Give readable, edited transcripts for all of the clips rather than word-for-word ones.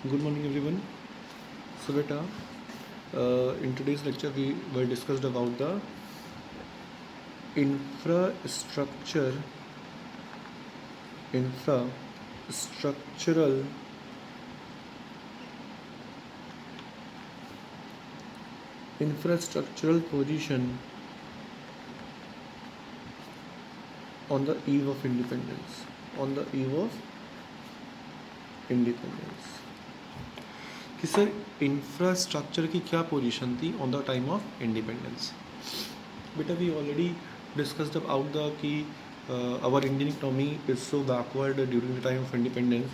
Good morning, everyone. So, beta, in today's lecture, we were discussed about the infrastructure, infrastructural, infrastructural position on the eve of independence. On the eve of independence. कि sir infrastructure की क्या position थी on the time of independence. बेटा we already discussed about the कि our Indian economy is so backward during the time of independence.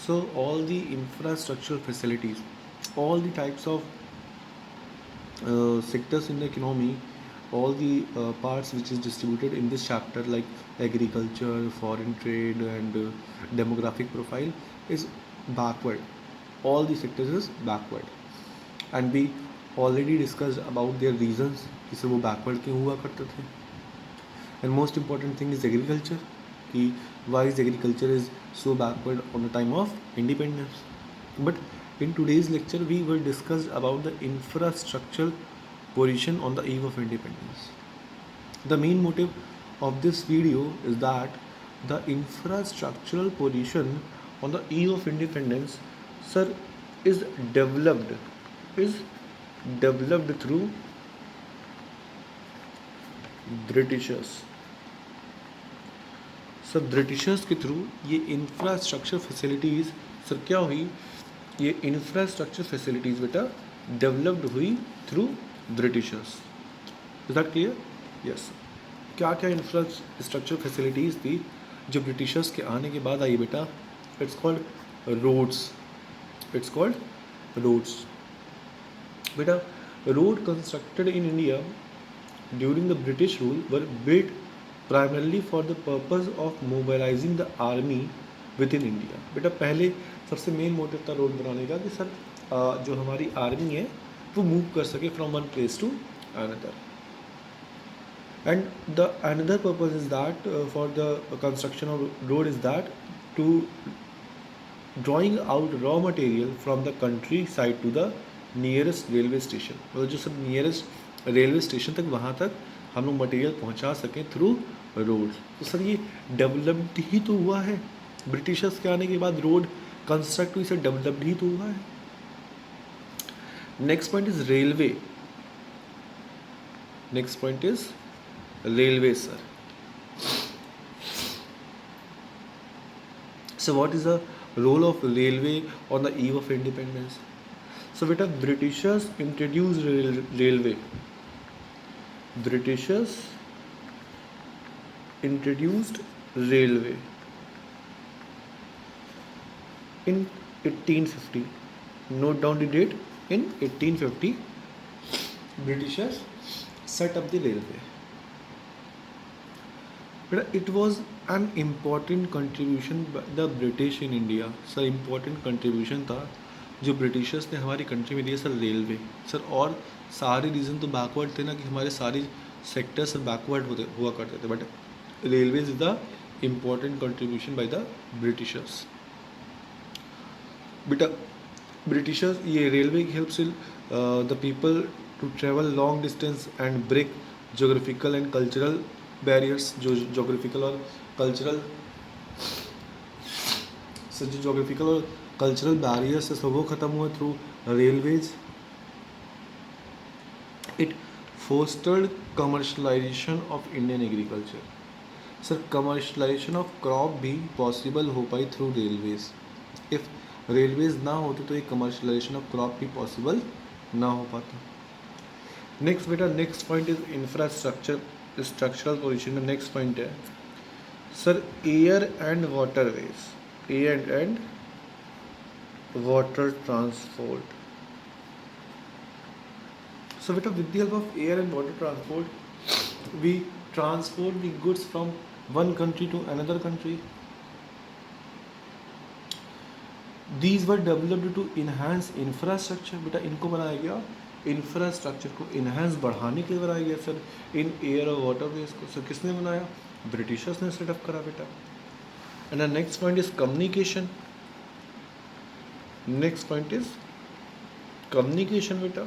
So all the infrastructural facilities, all the types of sectors in the economy, all the parts which is distributed in this chapter like agriculture, foreign trade and demographic profile is backward. All the sectors is backward. And we already discussed about their reasons कि sir वो backward क्यों हुआ करते थे. And most important thing is agriculture कि why is agriculture is so backward on the time of independence. But in today's lecture we will discuss about the infrastructural position on the eve of independence. The main motive of this video is that the infrastructural position on the eve of independence, sir, is developed through Britishers. Sir Britishers के through ये infrastructure facilities sir क्या हुई, ये infrastructure facilities बेटा developed हुई through Britishers. Is that clear? Yes. क्या क्या infrastructure facilities थी जो ब्रिटिशर्स के आने के बाद आई बेटा? It's called roads. It's called roads. बेटा road constructed in India during the British rule were built primarily for the purpose of mobilising the army within India. बेटा पहले सबसे मेन मोटिव था रोड बनाने का कि सर जो हमारी आर्मी है वो मूव कर सके from one place to another. And the another purpose is that for the construction of road is that to drawing out raw material from the countryside to the nearest railway station. मतलब जो सब nearest railway station तक वहाँ तक हम लोग material पहुंचा सकें थ्रू रोड. तो सर ये डेवलप्ड ही तो हुआ है. ब्रिटिशर्स के आने के बाद रोड कंस्ट्रक्ट हुई, सर डेवलप्ड ही तो हुआ है. Next point is railway. Next point is railway sir. So what is the role of railway on the eve of independence? So बेटा Britishers introduce railway. Britishers introduced railway in 1850. Note down the date. In 1850, Britishers set up the railway. But it was an important contribution by the British in India. Sir important contribution था जो Britishers ने हमारी country में दिया sir railway. Sir और सारे reason तो backward थे ना कि हमारे सारे सेक्टर्स बैकवर्ड हुआ करते थे. But railways is the important contribution by the Britishers. बेटा ब्रिटिशर्स ये रेलवे की हेल्प से the people to travel long distance and break geographical and cultural barriers. जो जोग्राफिकल और कल्चरल सर जो जोग्राफिकल और कल्चरल बैरियर्स है सब वो ख़त्म हुआ through railways. It fostered commercialisation of Indian agriculture. Sir commercialisation of crop भी पॉसिबल हो पाई थ्रू रेलवेज. इफ़ रेलवेज ना होते तो ये कमर्शलाइजेशन ऑफ क्रॉप भी पॉसिबल ना हो पाता. नेक्स्ट बेटा next point is infrastructure structural position में नेक्स्ट पॉइंट है sir air and waterways. Air and water transport. So with the help of air and water transport, we transport the goods from one country to another country. These were developed to enhance infrastructure. बेटा इनको बनाया गया infrastructure को enhance बढ़ाने के लिए बनाया गया सर इन एयर और वाटरवेज को. सर किसने बनाया? ब्रिटिशर्स ने सेटअप करा बेटा. And the next point is communication. Next point is communication beta.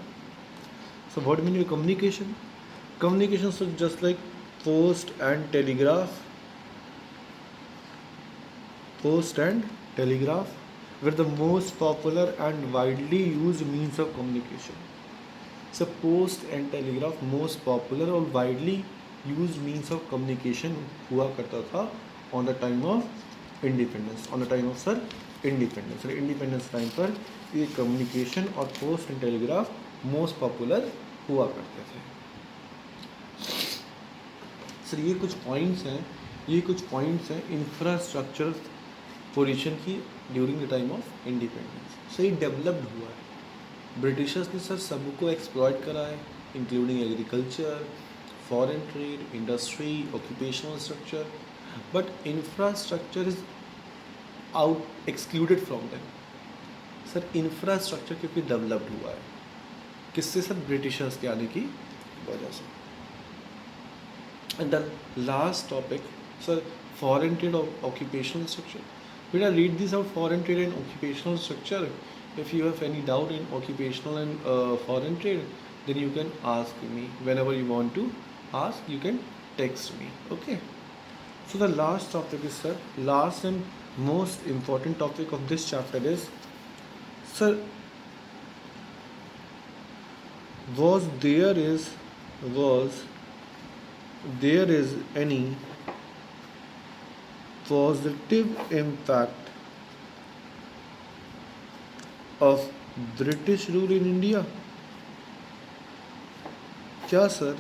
So what mean by communication? Communication is just like post and telegraph. Post and telegraph were the most popular and widely used means of communication. So post and telegraph most popular और widely used means of communication हुआ करता था on the time of independence. On the time of sir independence. So independence time पर ये communication और post and telegraph most popular हुआ करते थे. सर ये कुछ पॉइंट्स हैं इंफ्रास्ट्रक्चर पोजीशन की during the time of independence. Sir ये डेवलप्ड हुआ है. ब्रिटिशर्स ने सर सबको एक्सप्लॉइट करा है including agriculture, foreign trade, industry, occupational structure, but infrastructure is out excluded from them. Sir infrastructure क्योंकि डेवलप्ड हुआ है किससे सर? ब्रिटिशर्स के आने की वजह से. And the last topic sir foreign trade और ऑक्यूपेशनल स्ट्रक्चर. बेटा read this out foreign trade and occupational structure. If you have any doubt in occupational and foreign trade then you can ask me whenever you want to ask. You can text me. Okay, so the last topic is sir, last and most important topic of this chapter is sir, was there is any positive impact of British rule in India? क्या sir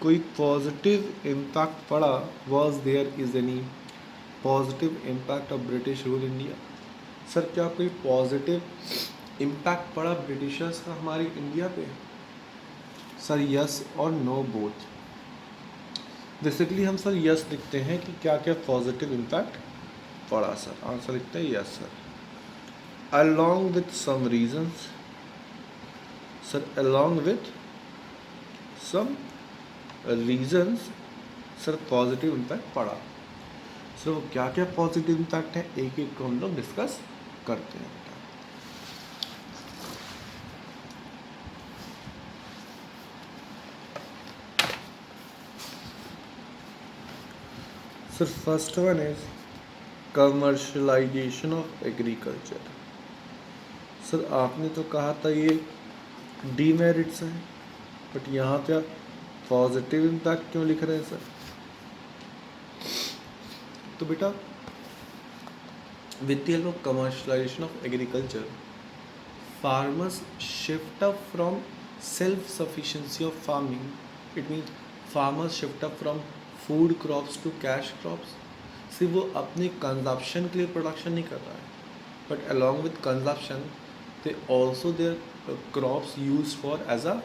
कोई positive impact पड़ा? Was there is any positive impact of British rule India? Sir क्या कोई positive impact पड़ा Britishers का हमारी India पे? Sir yes और नो बोथ. बेसिकली हम सर यस लिखते हैं कि क्या क्या पॉजिटिव इम्पैक्ट पड़ा. सर आंसर लिखते हैं yes sir. Along with some reasons. Sir along with some reasons sir positive impact पड़ा. सर वो क्या क्या पॉजिटिव इम्पैक्ट है एक एक को हम लोग डिस्कस करते हैं. Sir first one is commercialisation of agriculture. Sir आपने तो कहा था ये डीमेरिट्स हैं, बट यहाँ पे पॉजिटिव इम्पैक्ट क्यों लिख रहे हैं सर? तो बेटा with the help of commercialisation of agriculture farmers shift up from self sufficiency of farming. It means farmers shift up from food crops to cash crops. सिर्फ वो अपने कंजप्शन के लिए प्रोडक्शन नहीं कर रहा है, but along with consumption they also their crops use for as a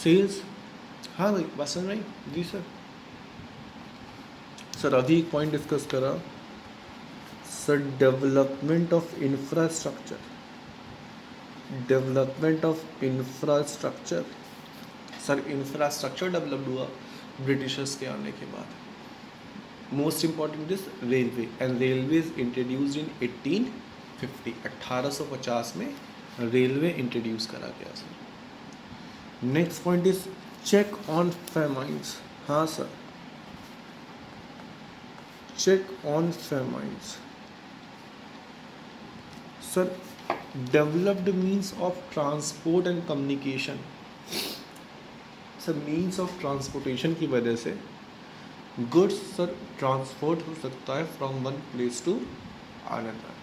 sales. हाँ भाई बात समझ रही जी सर. सर अभी एक पॉइंट डिस्कस करा sir, development of infrastructure. Development of infrastructure. Sir infrastructure developed हुआ ब्रिटिशर्स के आने के बाद. Most important is railway, and railway is introduced in 1850. 1850 में रेलवे इंट्रोड्यूस करा गया sir. Next point is check on famines. हाँ sir check on famines. Sir developed means of transport and communication. Sir means of transportation की वजह से goods sir transport हो सकता है from one place to another.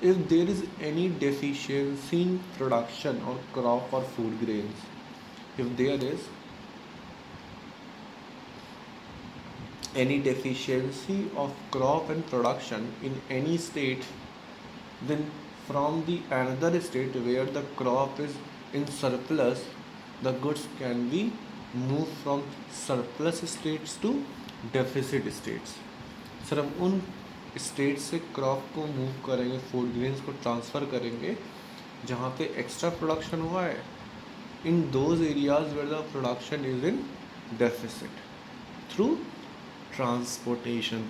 if there is any deficiency in production or crop or food grains, if there is any deficiency of crop and production in any state, then from the another state where the crop is in surplus, the goods can be moved from surplus states to deficit states. Sir हम उन state से crop को move करेंगे, food grains को transfer करेंगे जहाँ पे extra production हुआ है, in those areas where the production is in deficit through transportation.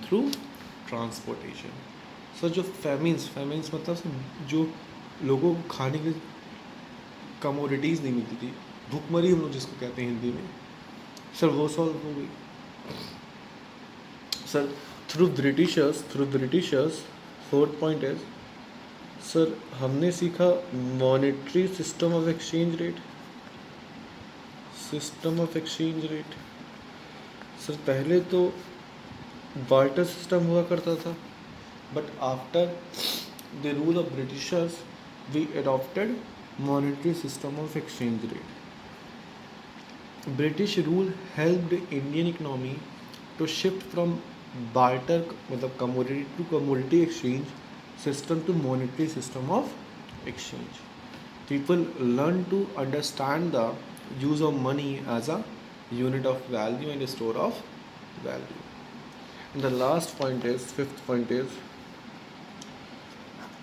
Sir जो फेमिन्स मतलब जो लोगों को खाने की कमोडिटीज़ नहीं मिलती थी, भुखमरी हम लोग जिसको कहते हैं हिंदी में, सर वो सॉल्व हो गई। Sir through Britishers fourth point है सर, हमने सीखा monetary system of exchange rate. Sir पहले तो बार्टर सिस्टम हुआ करता था, but after the rule of Britishers we adopted monetary system of exchange rate. British rule helped Indian economy to shift from barter मतलब commodity to commodity exchange system to monetary system of exchange. People learn to understand the use of money as a unit of value and a store of value. And the last point is, fifth point is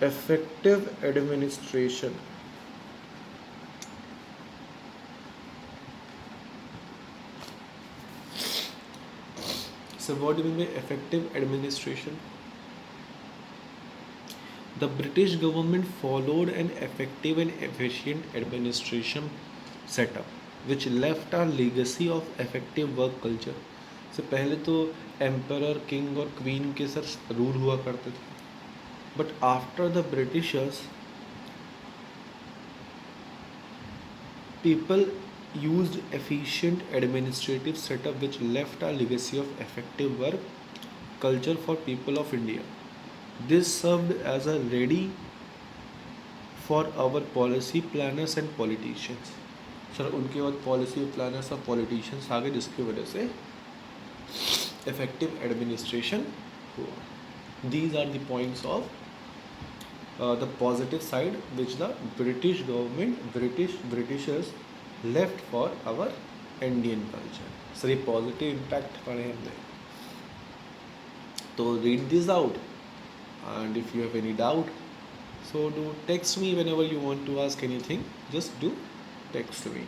effective administration. So what do you mean by effective administration? The British government followed an effective and efficient administration setup, which left a legacy of effective work culture. से पहले तो emperor king और queen के sir rule हुआ करते थे, but after the Britishers people used efficient administrative setup which left a legacy of effective work culture for people of India. This served as a ready for our policy planners and politicians. Sir उनके बाद policy planners और politicians आ गए, जिसकी वजह से effective administration हुआ. These are the points of the positive side which the British government, Britishers left for our Indian culture. Sir ये positive impact पड़े हमने, तो read this out, and if you have any doubt, so do text me whenever you want to ask anything. Just do text me.